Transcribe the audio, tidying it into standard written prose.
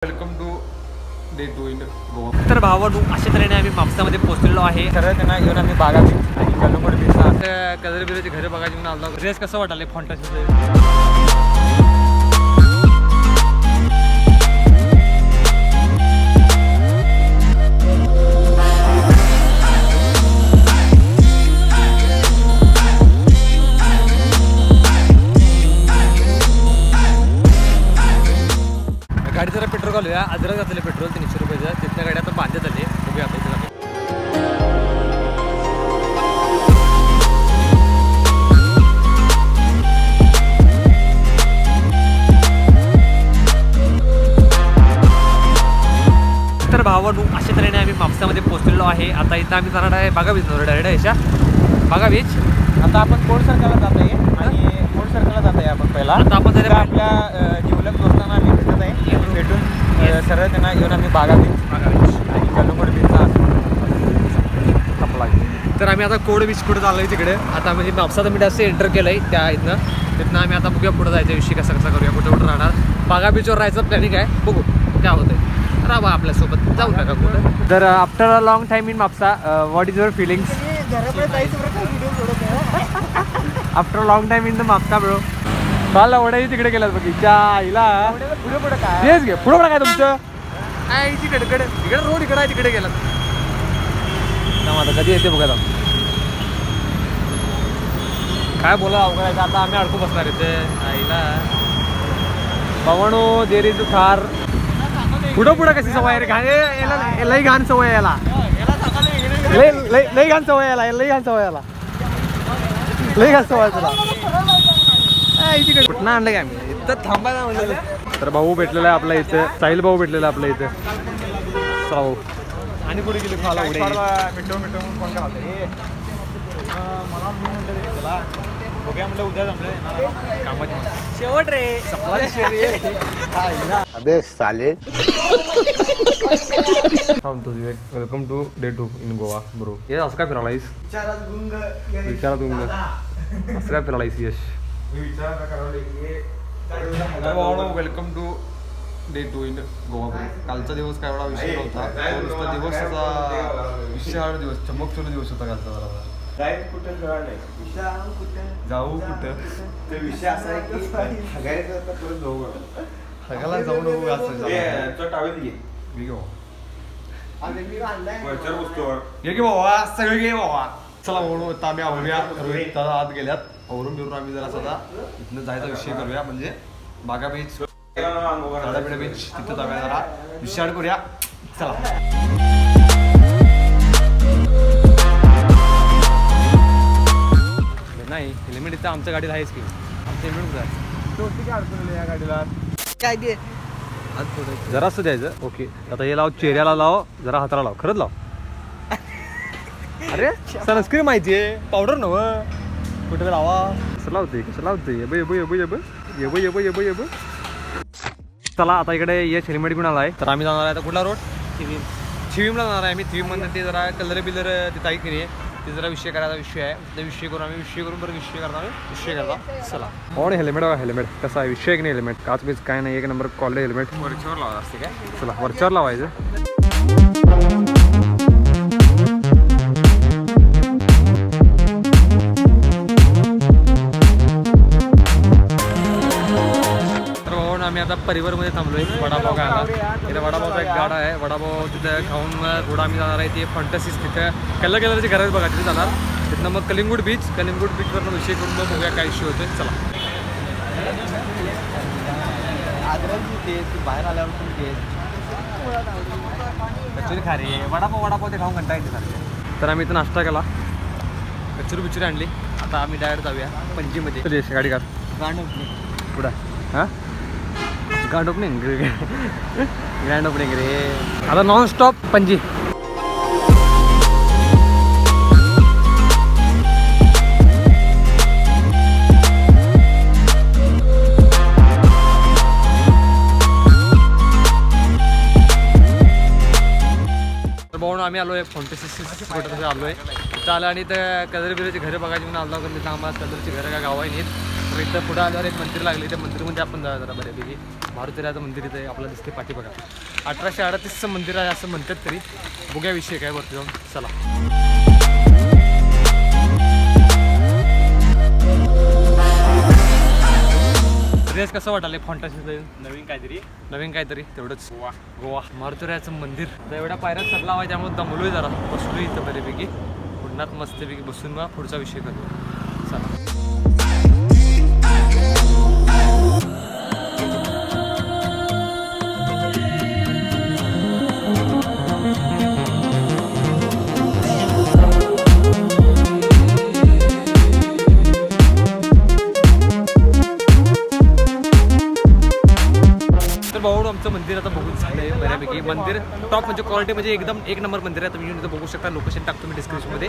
Welcome to day 2 in Goa. तर भावांनो अशा तऱ्हेने आम्ही म्हापसामध्ये पोहोचलेलो आहे। सरळ त्यांना घेऊन आम्ही बागा बीच आणि कलंगूट बीचला कलर बिलची घरे बघायची म्हणून आलो। ड्रेस कसं वाटले फॉन्टाचं? गाडी जरा पेट्रोल घालूया। अजरा घातले पेट्रोल 300 रुपयाचं। तिथल्या गाडी आता बांधत आली। बघूया आता इथे तर भावांनो अशा तऱ्हेने आम्ही म्हापसामध्ये पोहोचलेलो आहे। आता इथं आम्ही जाणार आहे बागा बीच डायरेक्ट याच्या बागा बीच। आता आपण कोड सर्कलला जात आहे आणि कोड सर्कलला जात आहे आपण पहिला। आता आपण आपल्या जिवलक दोस्तांना आम्ही भेटत आहे। भेटून सरळ त्यांना घेऊन आम्ही बागा बीच आणि कलंगूट बीचला तर आम्ही आता कोड बीच कुठे चाललोय तिकडे। आता म्हणजे म्हापसा मी असं एंटर केलंय त्या तिथनं आम्ही आता बघूया पुढे जायचा विषय कसा करूया, कुठे कुठे राहणार। बागा बीचवर राहायचं प्लॅनिंग आहे, बघू काय होतंय। राहा आपल्यासोबत जाऊ नका कुठं। तर after a long time in Mhapsa what is your feelings? After long time in the Mhapsa bro. काल वड्याही तिकडे गेलात बघीच्या आईला पुढे काय तेच घे पुढे काय तुमचं काय तिकडे रोड इकडे आहे तिकडे गेलात आता कधी येते बघा काय बोला अवघड आता आम्ही अडकू बसणार इथे आईला भावानो देर इज कार पुढं कशी सवय रे घाण लई घाण सवय याला लई घाण सवय याला लई घाण सवय तुला कुठं आणलं काय आम्ही इथं थांबायला म्हणलं। तर भाऊ भेटलेला आहे आपल्या इथे, साहिल भाऊ भेटलेला आहे आपल्या इथे भाऊ। आणि पुढे गेले खाला उडे मिठो फोन का मला बघूया म्हटलं उद्या जमलं कामाची शेवट रे अबे साले। Welcome to day 2 in Goa bro. ये असं काय फिरायलायस विचारात गुंग असं काय फिरायलायस Yash? Welcome to day 2 in Goa bro. कालचा दिवस काय एवढा विषय नव्हता, नुसता दिवस विशाळ दिवस चमकचूर दिवस होता कालचा। जरा जाऊ कुठं ते विषय असा आहे की सगळ्याला जाऊ नको असं घे की बाबा सगळे घे बाबा। चला म्हणून आता आम्ही आवरूया, रोहित दादा आत गेल्यात आवरून बिरून आम्ही जरा सदा इथनं जायचा विषय करूया, म्हणजे बागा बीच गाडाबिडा बीच तिथं जाऊया, जरा विशाळ करूया। चला नाही हेल्मेट इथं आमच्या गाडीला आहेच की, आमचं हेल्मेट काय अडचण या गाडीला काय दे जरासं द्यायचं। ओके आता हे लाव, चेहऱ्याला लाव, जरा हाताला लाव, खरंच लाव। अरे सनस्क्रीन माहिती आहे, पावडर नव कुठे लावा। कसं लावते चला आता इकडे यश हेल्मेट घेऊन आला आहे। तर आम्ही जाणार आहे आता कुठला रोड? शिवीमला जाणार आहे आम्ही। शिवीममध्ये ते जरा कलर बिलर तिथं आहे की नाही, ते जरा विषय करायचा विषय आहे। ते विषय करून आम्ही बरं विषय करता चला। ऑन हेल्मेट बघा, हेल्मेट कसा आहे विषय की नाही, हेल्मेट काच बीच काय नाही, एक नंबर क्वालिटी हेल्मेट। वरच्यावर लावायचं असते काय? चला वरच्यावर लावायचं। आम्ही आता परिवारमध्ये थांबलोय वडापाव खायला। इथे वडापावचा एक गाडा आहे, वडापाव तिथं खाऊन पुढं आम्ही जाणार आहे ते फंटसीस तिथं कलरची घरात बघा तिथे जाणार। तिथनं मग कलिंगूट बीचवरनं विषय करून मग बघूया काय इश्यू होतोय। चला बाहेर आल्यावर कचोरी खा रे, वडापाव ते खाऊन कंटाळा येते सारखे। तर आम्ही इथं नाश्ता केला, कचोरी आणली। आता आम्ही डायरेक्ट जाऊया पणजीमध्ये। गाडी काढ पुढं हां ग्रँड ओपनिंग रे आता नॉन स्टॉप पणजी। तर भाऊ आम्ही आलो आहे फॉन्टेसिस आलो आहे। इथं आलं आणि इथं कलर बिलची घरं बघायची म्हणून आलो, कारण आम्हाला कलरची घरं काय गाव आहे नाहीत। तर इथं पुढं आल्यावर एक मंदिर लागले, त्या मंदिरमध्ये आपण जाऊया जरा बऱ्यापैकी। मारुतीरायाचं मंदिर इथे आपल्याला दिसते पाठी बघा. 1838चं मंदिर आहे असं म्हणतात तरी. बघूया विषय काय वरती जाऊन. चला. ड्रेस कसं वाटायला फॉन्टाशी नवीन काहीतरी तेवढंच. गोवा मारुतीरायाचं मंदिर तर एवढ्या पायऱ्यात चढला आहे त्यामुळे दमलोय जरा. बसलोय इथं बऱ्यापैकी. पुण्यात मस्तपैकी बसून मग पुढचा विषय करतो. चला. भाऊ आमचं मंदिर आता बघून झालंय बऱ्यापैकी. मंदिर टॉप म्हणजे क्वालिटी म्हणजे एकदम एक नंबर मंदिर आहे. तुम्ही इथं बघू शकता. लोकेशन टाकतो मी डिस्क्रिप्शनमध्ये.